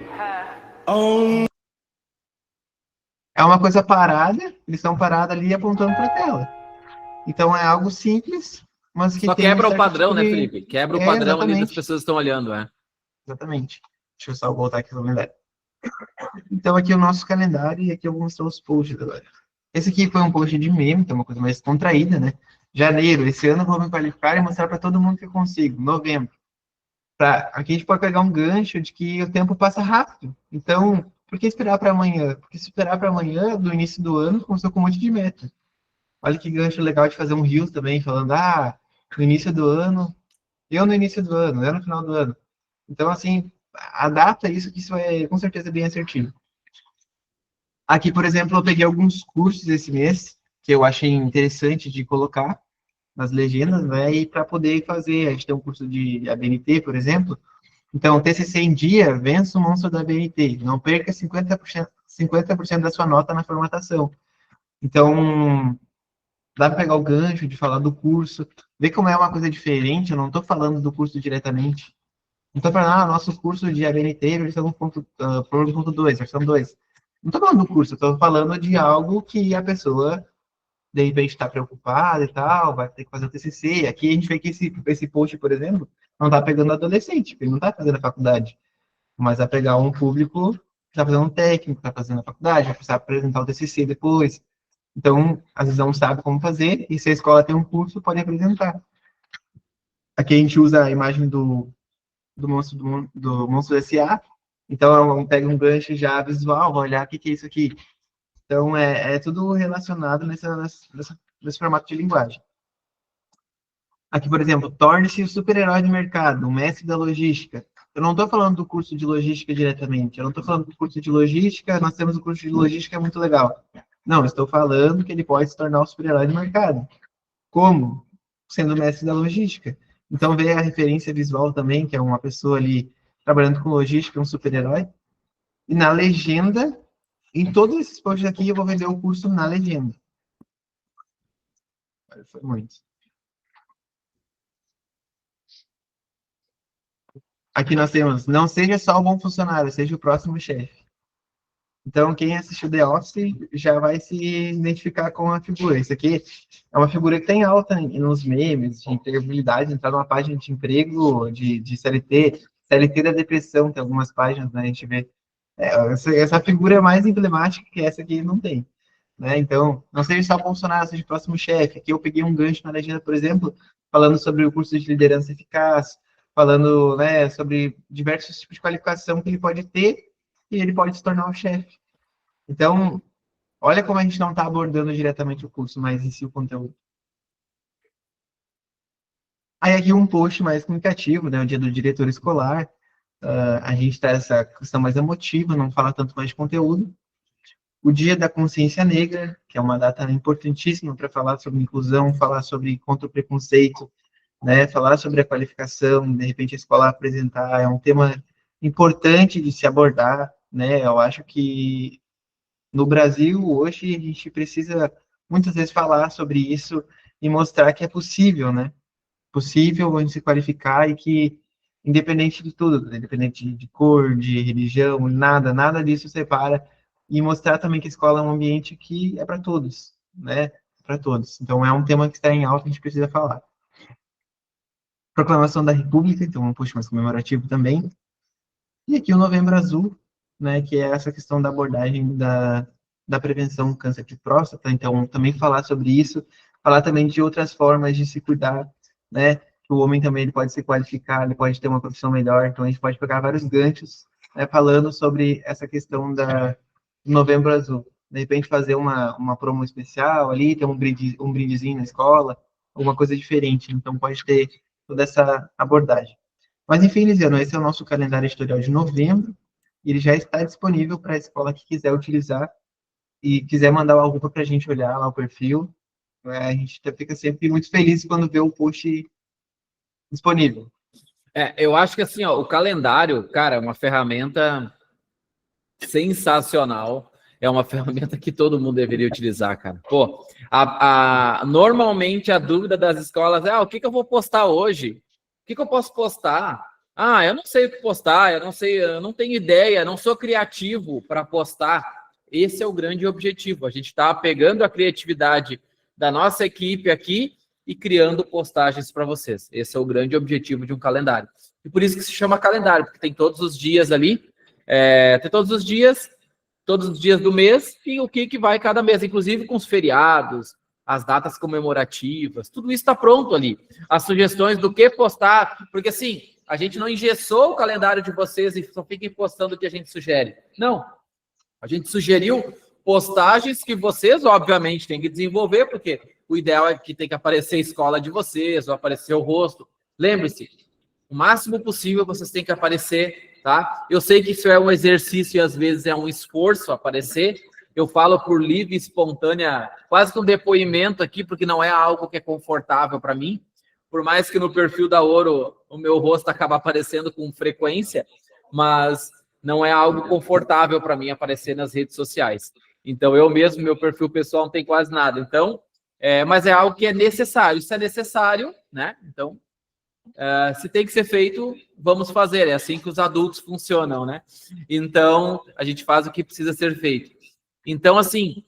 É uma coisa parada, eles estão parados ali apontando para a tela. Então, é algo simples, mas que só tem quebra o padrão, tipo né, Felipe? Quebra o padrão ali das pessoas que estão olhando, Exatamente. Deixa eu só voltar aqui no calendário. Então, aqui é o nosso calendário e aqui eu vou mostrar os posts agora. Esse aqui foi um post de meme, que é uma coisa mais contraída, né? Janeiro, esse ano eu vou me qualificar e mostrar para todo mundo que eu consigo. Novembro. Aqui a gente pode pegar um gancho de que o tempo passa rápido. Então, por que esperar para amanhã? Porque se esperar para amanhã, do início do ano, começou com um monte de meta. Olha que gancho legal de fazer um Reels também, falando, no início do ano, eu no início do ano, eu no final do ano. Então, assim, adapta isso, que isso é com certeza bem assertivo. Aqui, por exemplo, eu peguei alguns cursos esse mês, que eu achei interessante de colocar nas legendas, né, e para poder fazer, a gente tem um curso de ABNT, por exemplo, então, TCC em dia, vença o monstro da ABNT, não perca 50% da sua nota na formatação. Então, dá para pegar o gancho de falar do curso, ver como é uma coisa diferente, eu não estou falando do curso diretamente. Não estou falando, nosso curso de ABNT, versão 1.2, versão 2. Não estou falando do curso, estou falando de algo que a pessoa, de repente, está preocupada e tal, vai ter que fazer o TCC. Aqui a gente vê que esse post, por exemplo, não está pegando adolescente, porque ele não está fazendo a faculdade, mas vai pegar um público que está fazendo um técnico, está fazendo a faculdade, vai precisar apresentar o TCC depois. Então, às vezes não sabe como fazer, e se a escola tem um curso, pode apresentar. Aqui a gente usa a imagem do monstro S.A., então pega um gancho já visual, vai olhar o que é isso aqui. Então, é tudo relacionado nessa desse formato de linguagem. Aqui, por exemplo, torne-se o super-herói do mercado, o mestre da logística. Eu não estou falando do curso de logística diretamente, eu não estou falando do curso de logística, nós temos o curso de logística, é muito legal. Não, eu estou falando que ele pode se tornar o super-herói do mercado. Como? Sendo o mestre da logística. Então, vê a referência visual também, que é uma pessoa ali trabalhando com logística, um super-herói. E na legenda, em todos esses posts aqui, eu vou vender o curso na legenda. Foi muito. Aqui nós temos, não seja só o bom funcionário, seja o próximo chefe. Então, quem assistiu The Office já vai se identificar com a figura. Isso aqui é uma figura que tem alta nos memes, de empregabilidade, entrar numa página de emprego, de CLT, CLT da depressão, tem algumas páginas, né, a gente vê. Essa figura é mais emblemática que essa aqui não tem. Né? Então, não seja só funcionário, seja o próximo chefe. Aqui eu peguei um gancho na legenda, por exemplo, falando sobre o curso de liderança eficaz, falando, né, sobre diversos tipos de qualificação que ele pode ter e ele pode se tornar um chefe. Então, olha como a gente não está abordando diretamente o curso, mas em si o conteúdo. Aí aqui um post mais comunicativo, né, o dia do diretor escolar. A gente está essa questão mais emotiva, não fala tanto mais de conteúdo. O Dia da Consciência Negra, que é uma data importantíssima para falar sobre inclusão, falar sobre contra o preconceito, né, falar sobre a qualificação, de repente a escola apresentar, é um tema importante de se abordar, né, eu acho que no Brasil, hoje, a gente precisa muitas vezes falar sobre isso e mostrar que é possível, né, possível a gente se qualificar e que, independente de tudo, independente de cor, de religião, nada disso separa, e mostrar também que a escola é um ambiente que é para todos, né, para todos. Então, é um tema que está em alta, a gente precisa falar. Proclamação da República, então um post mais comemorativo também. E aqui o Novembro Azul, né, que é essa questão da abordagem da prevenção do câncer de próstata, então também falar sobre isso, falar também de outras formas de se cuidar, né, que o homem também ele pode se qualificar, ele pode ter uma profissão melhor, então a gente pode pegar vários ganchos, né, falando sobre essa questão do Novembro Azul. De repente fazer uma promo especial ali, ter um brindezinho na escola, alguma coisa diferente, então pode ter toda essa abordagem. Mas, enfim, Lisiano, esse é o nosso calendário editorial de novembro, e ele já está disponível para a escola que quiser utilizar e quiser mandar algo para a gente olhar lá o perfil. A gente fica sempre muito feliz quando vê o post disponível. Eu acho que assim, ó, o calendário, cara, é uma ferramenta sensacional. É uma ferramenta que todo mundo deveria utilizar, cara. Pô, normalmente a dúvida das escolas é: o que eu vou postar hoje? O que eu posso postar? Eu não sei o que postar, eu não tenho ideia, não sou criativo para postar. Esse é o grande objetivo. A gente está pegando a criatividade da nossa equipe aqui e criando postagens para vocês. Esse é o grande objetivo de um calendário. E por isso que se chama calendário, porque tem todos os dias ali, tem todos os dias do mês e o que vai cada mês, inclusive com os feriados, as datas comemorativas, tudo isso está pronto ali. As sugestões do que postar, porque assim, a gente não engessou o calendário de vocês e só fiquem postando o que a gente sugere. Não. A gente sugeriu postagens que vocês, obviamente, têm que desenvolver, porque o ideal é que tem que aparecer a escola de vocês, ou aparecer o rosto. Lembre-se, o máximo possível vocês têm que aparecer, tá? Eu sei que isso é um exercício e às vezes é um esforço aparecer. Eu falo por livre, espontânea, quase que um depoimento aqui, porque não é algo que é confortável para mim. Por mais que no perfil da Ouro o meu rosto acaba aparecendo com frequência, mas não é algo confortável para mim aparecer nas redes sociais. Então, eu mesmo, meu perfil pessoal não tem quase nada. Então, mas é algo que é necessário. Isso é necessário, né? Então, se tem que ser feito, vamos fazer. É assim que os adultos funcionam, né? Então, a gente faz o que precisa ser feito. Então, assim,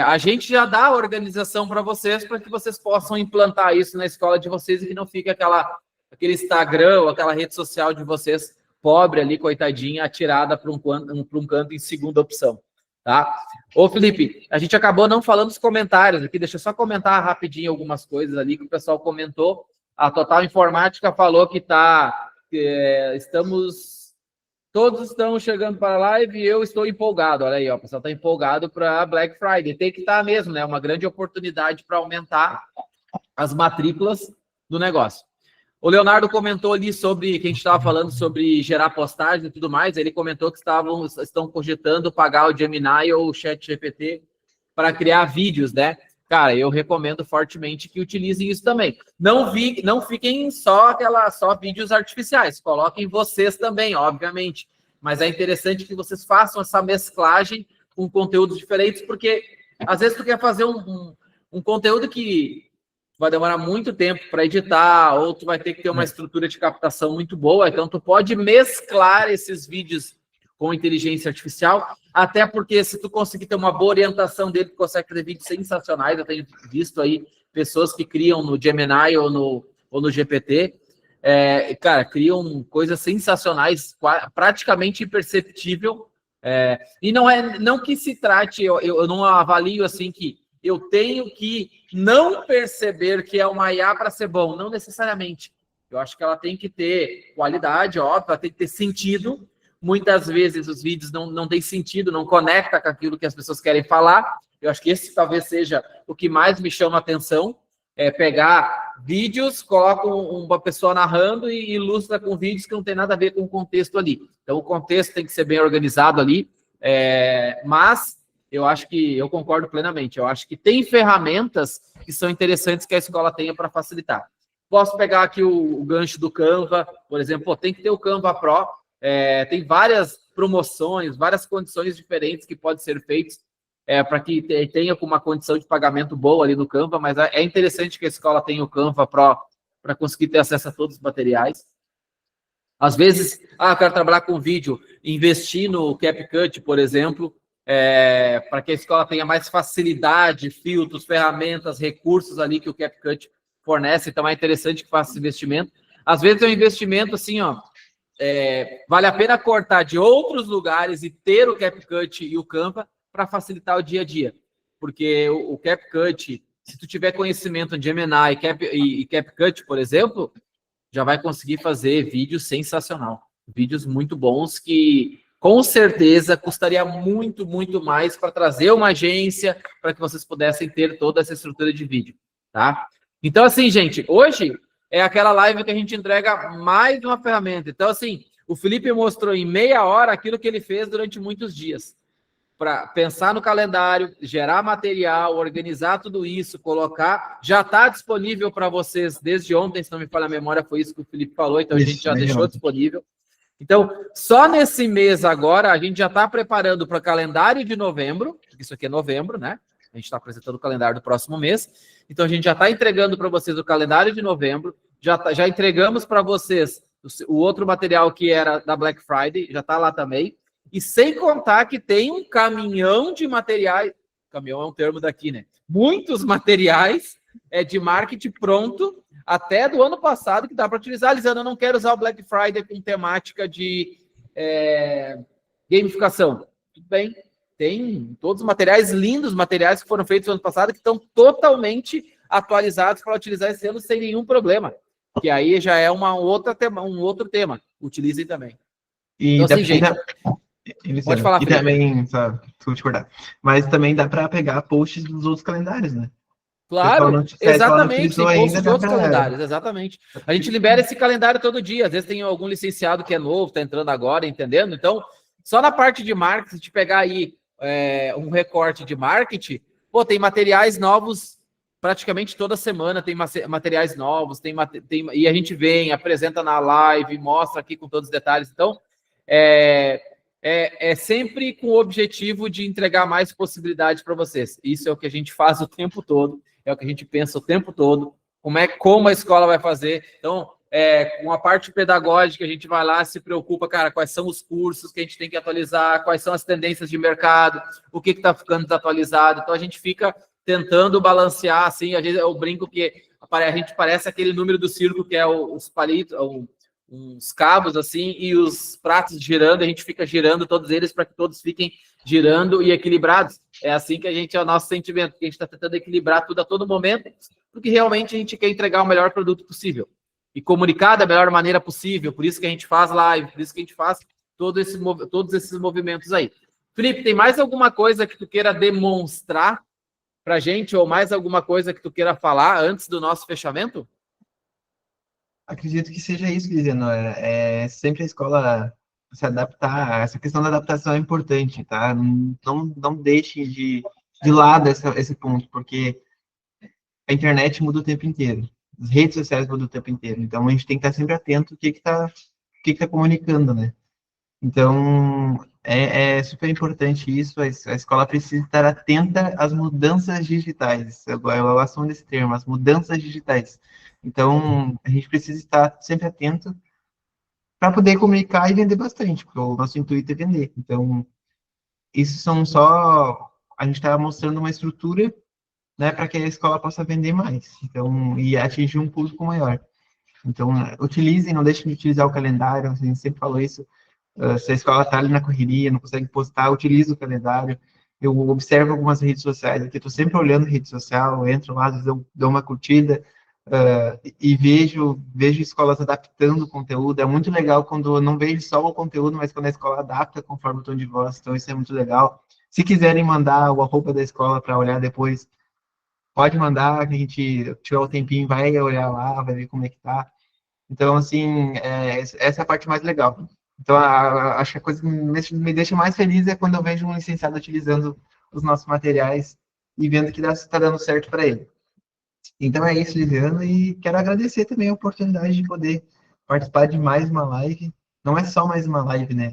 a gente já dá a organização para vocês, para que vocês possam implantar isso na escola de vocês e que não fique aquele Instagram ou aquela rede social de vocês pobre ali, coitadinha, atirada para um canto em segunda opção, tá? Ô, Felipe, a gente acabou não falando dos comentários aqui, deixa eu só comentar rapidinho algumas coisas ali que o pessoal comentou. A Total Informática falou que estamos Todos estão chegando para a live e eu estou empolgado. Olha aí, ó, o pessoal está empolgado para Black Friday. Tem que estar mesmo, né? Uma grande oportunidade para aumentar as matrículas do negócio. O Leonardo comentou ali sobre, que a gente estava falando sobre gerar postagem e tudo mais, ele comentou que estão cogitando pagar o Gemini ou o ChatGPT para criar vídeos, né? Cara, eu recomendo fortemente que utilizem isso também. Não fiquem só vídeos artificiais, coloquem vocês também, obviamente. Mas é interessante que vocês façam essa mesclagem com conteúdos diferentes, porque às vezes tu quer fazer um conteúdo que vai demorar muito tempo para editar, ou tu vai ter que ter uma estrutura de captação muito boa, então tu pode mesclar esses vídeos com inteligência artificial, até porque se tu conseguir ter uma boa orientação dele, tu consegue fazer vídeos sensacionais. Eu tenho visto aí pessoas que criam no Gemini ou no GPT, cara, criam coisas sensacionais, praticamente imperceptível, e não que se trate, eu não avalio assim que eu tenho que não perceber que é uma IA para ser bom, não necessariamente. Eu acho que ela tem que ter qualidade, óbvio, ela tem que ter sentido. Muitas vezes os vídeos não têm sentido, não conecta com aquilo que as pessoas querem falar. Eu acho que esse talvez seja o que mais me chama a atenção, pegar vídeos, coloca uma pessoa narrando e ilustra com vídeos que não tem nada a ver com o contexto ali. Então o contexto tem que ser bem organizado ali, mas eu acho que eu concordo plenamente. Eu acho que tem ferramentas que são interessantes que a escola tenha para facilitar. Posso pegar aqui o gancho do Canva, por exemplo, tem que ter o Canva Pro, tem várias promoções, várias condições diferentes que podem ser feitas para que tenha uma condição de pagamento boa ali no Canva, mas é interessante que a escola tenha o Canva Pro para conseguir ter acesso a todos os materiais. Às vezes, eu quero trabalhar com vídeo, investir no CapCut, por exemplo, para que a escola tenha mais facilidade, filtros, ferramentas, recursos ali que o CapCut fornece. Então, é interessante que faça esse investimento. Às vezes, é um investimento assim, ó, vale a pena cortar de outros lugares e ter o CapCut e o Canva para facilitar o dia a dia. Porque o CapCut, se tu tiver conhecimento de Gemini e CapCut, por exemplo, já vai conseguir fazer vídeos sensacional. Vídeos muito bons que, com certeza, custaria muito, muito mais para trazer uma agência para que vocês pudessem ter toda essa estrutura de vídeo, tá? Então, assim, gente, hoje é aquela live que a gente entrega mais uma ferramenta. Então, assim, o Felipe mostrou em meia hora aquilo que ele fez durante muitos dias. Para pensar no calendário, gerar material, organizar tudo isso, colocar. Já está disponível para vocês desde ontem, se não me falha a memória, foi isso que o Felipe falou, então a gente já deixou disponível. Então, só nesse mês agora, a gente já está preparando para o calendário de novembro, isso aqui é novembro, né? A gente está apresentando o calendário do próximo mês. Então, a gente já está entregando para vocês o calendário de novembro, já entregamos para vocês o outro material que era da Black Friday, já está lá também. E sem contar que tem um caminhão de materiais, caminhão é um termo daqui, né? Muitos materiais de marketing pronto, até do ano passado, que dá para utilizar. Lisandro, eu não quero usar o Black Friday com temática de gamificação. Tudo bem, tem todos os materiais lindos, materiais que foram feitos no ano passado, que estão totalmente atualizados para utilizar esse ano sem nenhum problema. Que aí já é um outro tema. Utilizem também. E então, assim, gente... Pode falar, Felipe. E também, só te cortar, mas também dá para pegar posts dos outros calendários, né? Claro, exatamente, tem posts de outros calendários, exatamente. A gente libera esse calendário todo dia, às vezes tem algum licenciado que é novo, está entrando agora, entendendo? Então, só na parte de marketing, se te pegar aí um recorte de marketing, tem materiais novos praticamente toda semana, tem materiais novos, e a gente vem, apresenta na live, mostra aqui com todos os detalhes. Então, é sempre com o objetivo de entregar mais possibilidades para vocês. Isso é o que a gente faz o tempo todo, é o que a gente pensa o tempo todo, como a escola vai fazer. Então, com a parte pedagógica, a gente vai lá, se preocupa, cara, quais são os cursos que a gente tem que atualizar, quais são as tendências de mercado, o que está ficando desatualizado. Então, a gente fica tentando balancear, assim, às vezes eu brinco que a gente parece aquele número do circo, que é os palitos, uns cabos assim, e os pratos girando, a gente fica girando todos eles para que todos fiquem girando e equilibrados. É assim que é o nosso sentimento, que a gente está tentando equilibrar tudo a todo momento, porque realmente a gente quer entregar o melhor produto possível e comunicar da melhor maneira possível. Por isso que a gente faz live, por isso que a gente faz todos esses movimentos aí. Felipe, tem mais alguma coisa que tu queira demonstrar para a gente, ou mais alguma coisa que tu queira falar antes do nosso fechamento? Acredito que seja isso, Lisiano. Sempre a escola se adaptar. Essa questão da adaptação é importante, tá? Não deixem de lado esse ponto, porque a internet muda o tempo inteiro. As redes sociais mudam o tempo inteiro. Então, a gente tem que estar sempre atento ao que está comunicando, né? Então, é super importante isso. A escola precisa estar atenta às mudanças digitais. Eu gosto desse termo, as mudanças digitais. Então, a gente precisa estar sempre atento para poder comunicar e vender bastante, porque o nosso intuito é vender. Então, isso são só... A gente está mostrando uma estrutura, né, para que a escola possa vender mais. Então, e atingir um público maior. Então, utilizem, não deixem de utilizar o calendário. A gente sempre falou isso. Se a escola está ali na correria, não consegue postar, utiliza o calendário. Eu observo algumas redes sociais aqui, estou sempre olhando rede social, entro lá, às vezes eu dou uma curtida e vejo escolas adaptando o conteúdo. É muito legal quando eu não vejo só o conteúdo, mas quando a escola adapta conforme o tom de voz, então isso é muito legal. Se quiserem mandar o arroba da escola para olhar depois, pode mandar, que a gente tiver o tempinho, vai olhar lá, vai ver como é que tá. Então, assim, essa é a parte mais legal. Então, acho que a coisa que me deixa mais feliz é quando eu vejo um licenciado utilizando os nossos materiais e vendo que está dando certo para ele. Então, é isso, Liliana, e quero agradecer também a oportunidade de poder participar de mais uma live. Não é só mais uma live, né?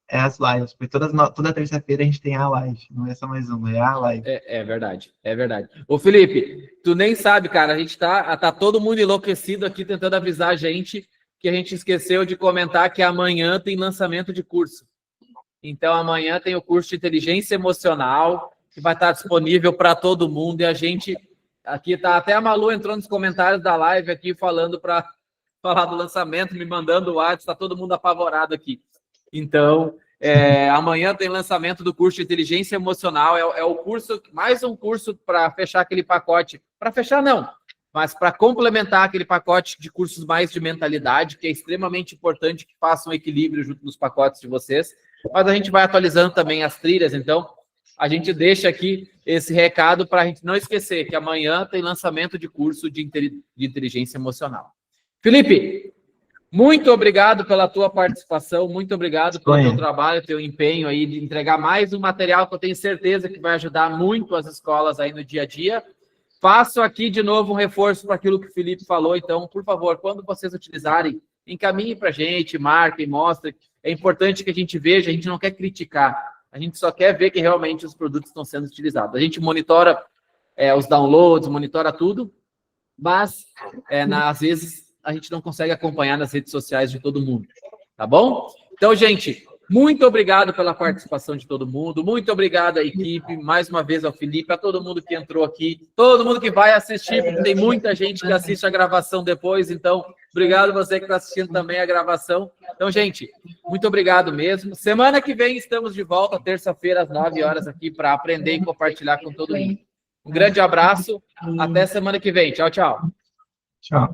É as lives, porque toda terça-feira a gente tem a live, não é só mais uma, é a live. É verdade, é verdade. Ô, Felipe, tu nem sabe, cara, a gente tá todo mundo enlouquecido aqui tentando avisar a gente que a gente esqueceu de comentar que amanhã tem lançamento de curso. Então, amanhã tem o curso de inteligência emocional, que vai estar disponível para todo mundo, e a gente, aqui tá, até a Malu entrou nos comentários da live aqui, falando para falar do lançamento, me mandando o WhatsApp, está todo mundo apavorado aqui. Então, amanhã tem lançamento do curso de inteligência emocional, é o curso, mais um curso para fechar aquele pacote, para fechar não, mas para complementar aquele pacote de cursos mais de mentalidade, que é extremamente importante que façam um equilíbrio junto nos pacotes de vocês, mas a gente vai atualizando também as trilhas, então a gente deixa aqui esse recado para a gente não esquecer que amanhã tem lançamento de curso de inteligência emocional. Felipe, muito obrigado pela tua participação, muito obrigado pelo teu trabalho, teu empenho aí de entregar mais um material que eu tenho certeza que vai ajudar muito as escolas aí no dia a dia. Faço aqui de novo um reforço para aquilo que o Felipe falou, então, por favor, quando vocês utilizarem, encaminhem para a gente, marquem, mostrem. É importante que a gente veja, a gente não quer criticar, a gente só quer ver que realmente os produtos estão sendo utilizados. A gente monitora os downloads, monitora tudo, mas às vezes a gente não consegue acompanhar nas redes sociais de todo mundo, tá bom? Então, gente, muito obrigado pela participação de todo mundo, muito obrigado à equipe, mais uma vez ao Felipe, a todo mundo que entrou aqui, todo mundo que vai assistir, porque tem muita gente que assiste a gravação depois, então, obrigado você que está assistindo também a gravação. Então, gente, muito obrigado mesmo. Semana que vem estamos de volta, terça-feira, às 9 horas aqui, para aprender e compartilhar com todo mundo. Um grande abraço, até semana que vem. Tchau, tchau. Tchau.